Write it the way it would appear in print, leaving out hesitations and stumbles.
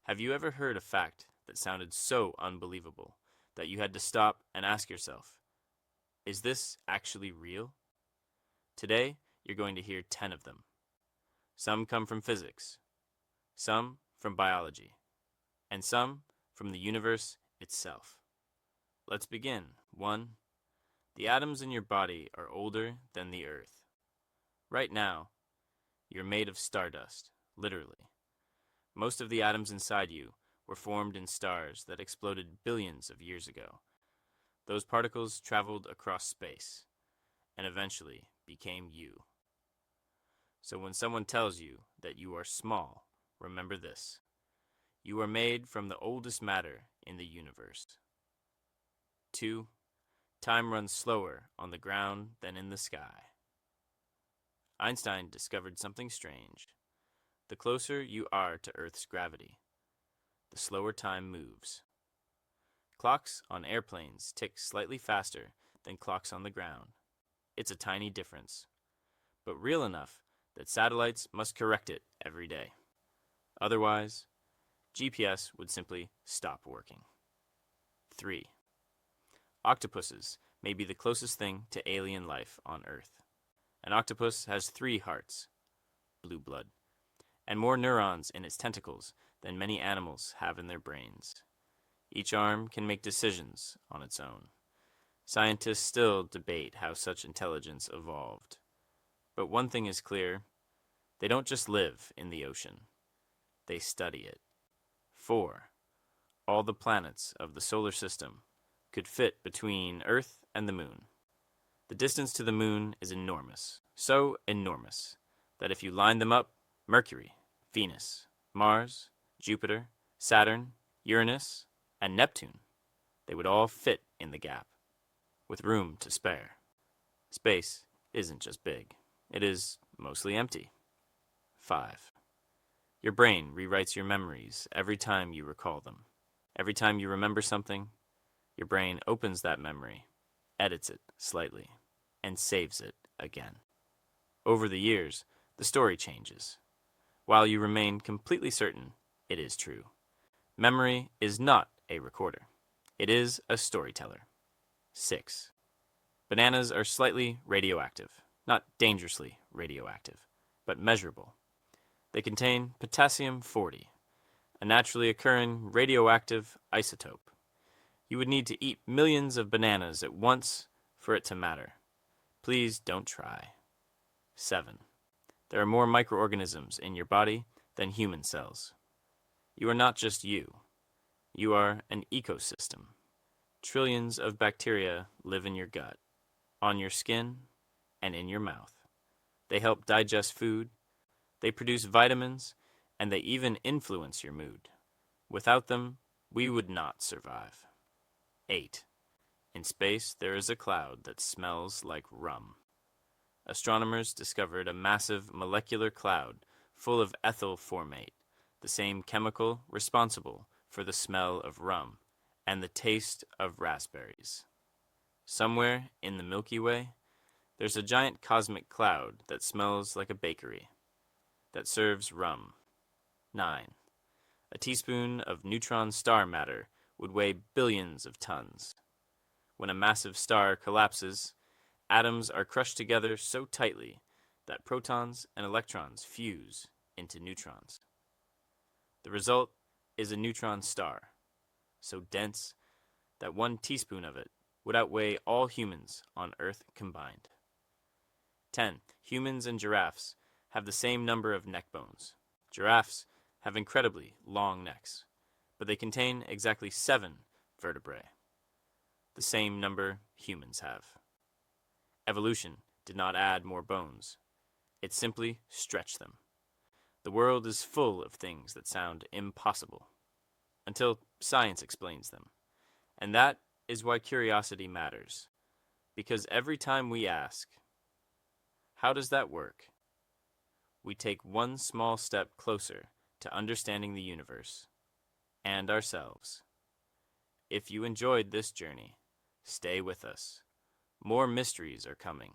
Have you ever heard a fact that sounded so unbelievable that you had to stop and ask yourself, is this actually real? Today, you're going to hear 10 of them. Some come from physics, some from biology, and some from the universe itself. Let's begin. 1. The atoms in your body are older than the Earth. Right now, you're made of stardust, literally. Most of the atoms inside you were formed in stars that exploded billions of years ago. Those particles traveled across space and eventually became you. So when someone tells you that you are small, remember this. You are made from the oldest matter in the universe. 2. Time runs slower on the ground than in the sky. Einstein discovered something strange. The closer you are to Earth's gravity, the slower time moves. Clocks on airplanes tick slightly faster than clocks on the ground. It's a tiny difference, but real enough that satellites must correct it every day. Otherwise, GPS would simply stop working. 3. Octopuses may be the closest thing to alien life on Earth. An octopus has 3 hearts, blue blood, and more neurons in its tentacles than many animals have in their brains. Each arm can make decisions on its own. Scientists still debate how such intelligence evolved. But one thing is clear, they don't just live in the ocean. They study it. 4. All the planets of the solar system could fit between Earth and the Moon. The distance to the Moon is enormous, so enormous that if you line them up, Mercury, Venus, Mars, Jupiter, Saturn, Uranus, and Neptune, they would all fit in the gap, with room to spare. Space isn't just big, it is mostly empty. 5. Your brain rewrites your memories every time you recall them. Every time you remember something, your brain opens that memory, edits it slightly, and saves it again. Over the years, the story changes, while you remain completely certain it is true. Memory is not a recorder. It is a storyteller. 6. Bananas are slightly radioactive, not dangerously radioactive, but measurable. They contain potassium-40, a naturally occurring radioactive isotope. You would need to eat millions of bananas at once for it to matter. Please don't try. 7. There are more microorganisms in your body than human cells. You are not just you. You are an ecosystem. Trillions of bacteria live in your gut, on your skin, and in your mouth. They help digest food, they produce vitamins, and they even influence your mood. Without them, we would not survive. 8. In space, there is a cloud that smells like rum. Astronomers discovered a massive molecular cloud full of ethyl formate, the same chemical responsible for the smell of rum and the taste of raspberries. Somewhere in the Milky Way, there's a giant cosmic cloud that smells like a bakery, that serves rum. 9. A teaspoon of neutron star matter would weigh billions of tons. When a massive star collapses, atoms are crushed together so tightly that protons and electrons fuse into neutrons. The result is a neutron star, so dense that 1 teaspoon of it would outweigh all humans on Earth combined. 10. Humans and giraffes have the same number of neck bones. Giraffes have incredibly long necks, but they contain exactly 7 vertebrae, the same number humans have. Evolution did not add more bones. It simply stretched them. The world is full of things that sound impossible, until science explains them. And that is why curiosity matters. Because every time we ask, how does that work? We take one small step closer to understanding the universe and ourselves. If you enjoyed this journey, stay with us. More mysteries are coming,